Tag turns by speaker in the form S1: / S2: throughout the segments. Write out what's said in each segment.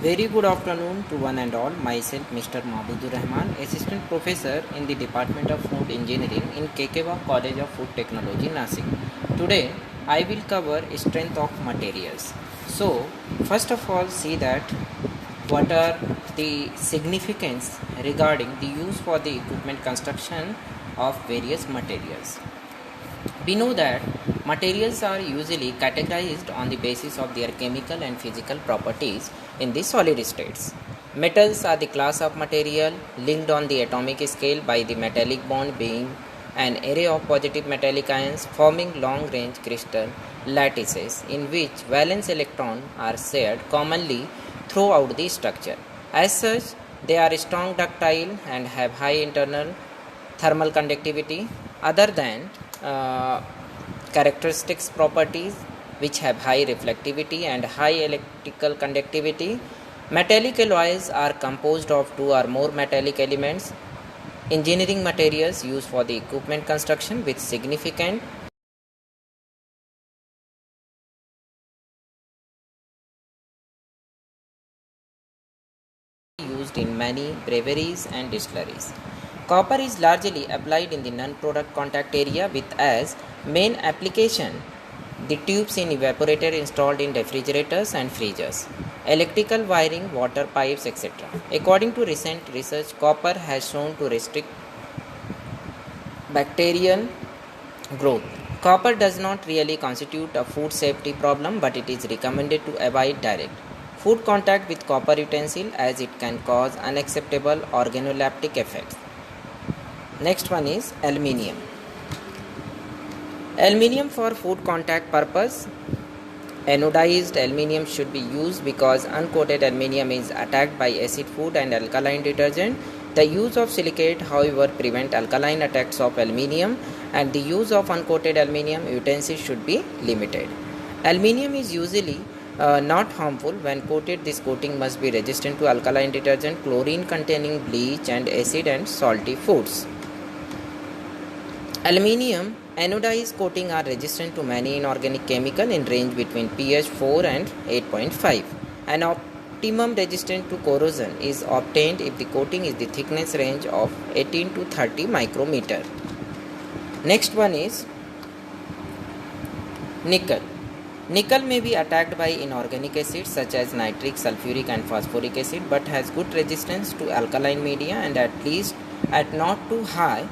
S1: Very good afternoon to one and all. Myself, Mr. Mahbudur Rahman, Assistant Professor in the Department of Food Engineering in Kekewa College of Food Technology, Nasik. Today, I will cover strength of materials. So, first of all, see that what are the significance regarding the use for the equipment construction of various materials. We know that materials are usually categorized on the basis of their chemical and physical properties in the solid states. Metals are the class of material linked on the atomic scale by the metallic bond being an array of positive metallic ions forming long range crystal lattices in which valence electrons are shared commonly throughout the structure. As such, they are strong ductile and have high internal thermal conductivity other than uh, characteristics properties which have high reflectivity and high electrical conductivity. Metallic alloys are composed of two or more metallic elements. Engineering materials used for the equipment construction with significant used in many breweries and distilleries. Copper is largely applied in the non-product contact area with as main application the tubes in evaporator installed in refrigerators and freezers, electrical wiring, water pipes, etc. According to recent research, copper has shown to restrict bacterial growth. Copper does not really constitute a food safety problem, but it is recommended to avoid direct food contact with copper utensil as it can cause unacceptable organoleptic effects. Next one is aluminium. Aluminium for food contact purpose. Anodized aluminium should be used because uncoated aluminium is attacked by acid food and alkaline detergent. The use of silicate, however, prevent alkaline attacks of aluminium, and the use of uncoated aluminium utensils should be limited. Aluminium is usually not harmful when coated. This coating must be resistant to alkaline detergent, chlorine containing bleach, and acid and salty foods. Aluminium anodized coating are resistant to many inorganic chemicals in range between pH 4 and 8.5. An optimum resistance to corrosion is obtained if the coating is the thickness range of 18 to 30 micrometer. Next one is nickel. Nickel may be attacked by inorganic acids such as nitric, sulfuric and phosphoric acid, but has good resistance to alkaline media, and at least at not too high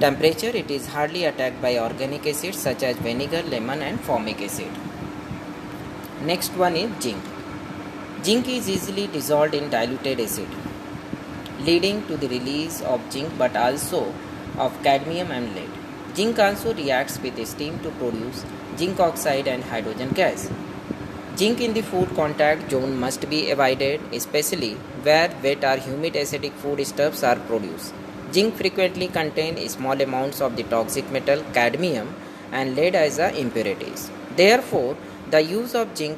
S1: temperature it is hardly attacked by organic acids such as vinegar, lemon and formic acid. Next one is zinc. Zinc is easily dissolved in diluted acid, leading to the release of zinc but also of cadmium and lead. Zinc also reacts with steam to produce zinc oxide and hydrogen gas. Zinc in the food contact zone must be avoided, especially where wet or humid acidic foodstuffs are produced. Zinc frequently contains small amounts of the toxic metal cadmium and lead as impurities. Therefore, the use of zinc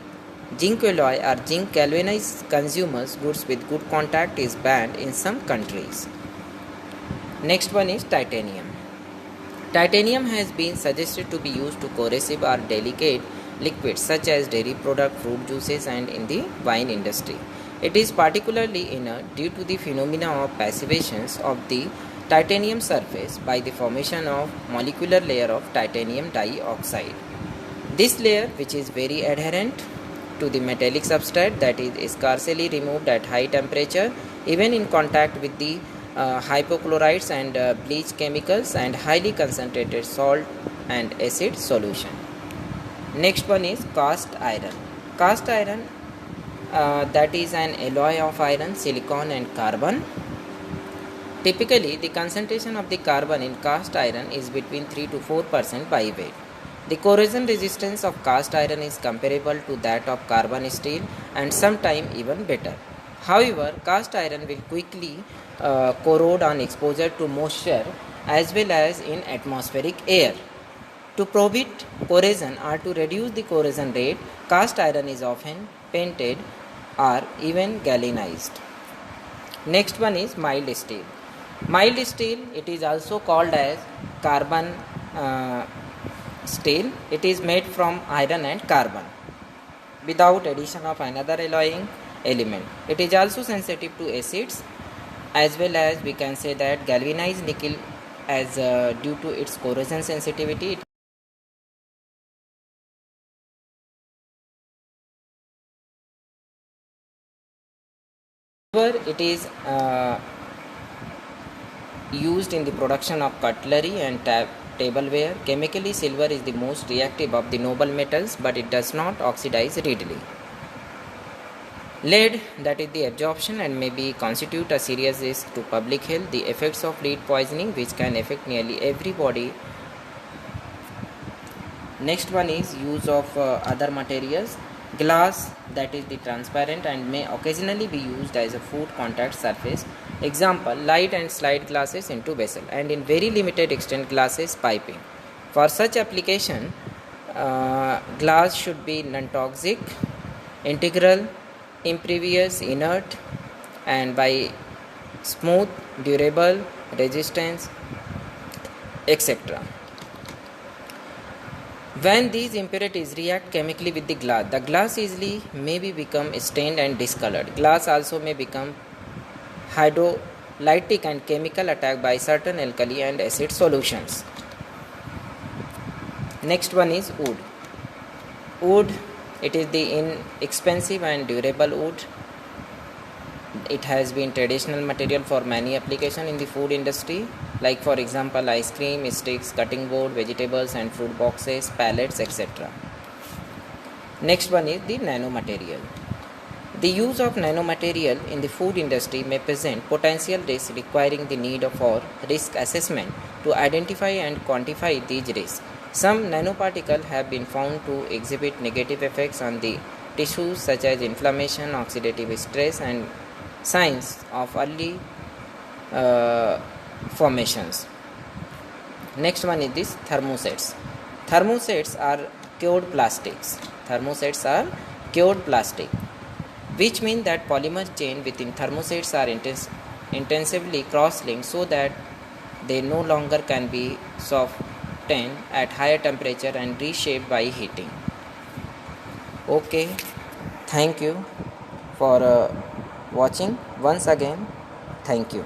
S1: alloy or zinc galvanized consumer goods with good contact is banned in some countries. Next one is titanium. Titanium has been suggested to be used to corrosive or delicate liquids such as dairy product, fruit juices and in the wine industry. It is particularly inert due to the phenomena of passivation of the titanium surface by the formation of molecular layer of titanium dioxide. This layer, which is very adherent to the metallic substrate that is scarcely removed at high temperature, even in contact with the hypochlorites and bleach chemicals and highly concentrated salt and acid solution. Next one is cast iron. Cast iron that is an alloy of iron, silicon and carbon. Typically, the concentration of the carbon in cast iron is between 3 to 4% by weight. The corrosion resistance of cast iron is comparable to that of carbon steel and sometimes even better. However, cast iron will quickly corrode on exposure to moisture as well as in atmospheric air. To prevent corrosion or to reduce the corrosion rate, cast iron is often painted or even galvanized. Next one is mild steel. Mild steel, it is also called as carbon steel. It is made from iron and carbon without addition of another alloying element. It is also sensitive to acids, as well as we can say that galvanized nickel, as due to its corrosion sensitivity. However, it is used in the production of cutlery and tableware. Chemically, silver is the most reactive of the noble metals, but it does not oxidize readily. Lead, that is the absorption and maybe constitute a serious risk to public health. The effects of lead poisoning, which can affect nearly everybody. Next one is use of other materials. Glass, that is the transparent and may occasionally be used as a food contact surface. Example, light and slide glasses into vessel, and in very limited extent glasses piping. For such application, glass should be non-toxic, integral, impervious, inert, and by smooth, durable, resistance, etc. When these impurities react chemically with the glass easily may become stained and discolored. Glass also may become hydrolytic and chemical attack by certain alkali and acid solutions. Next one is wood. Wood, it is the inexpensive and durable wood. It has been traditional material for many applications in the food industry, like for example ice cream sticks, cutting board, vegetables and fruit boxes, pallets, etc. Next one is the nanomaterial. The use of nanomaterial in the food industry may present potential risks requiring the need for risk assessment to identify and quantify these risks. Some nanoparticles have been found to exhibit negative effects on the tissues such as inflammation, oxidative stress, and signs of early formations. Next one is this thermosets. Thermosets are cured plastics. Thermosets are cured plastic, which means that polymer chain within thermosets are intensively cross-linked so that they no longer can be softened at higher temperature and reshaped by heating. Okay, thank you for watching. Once again, thank you.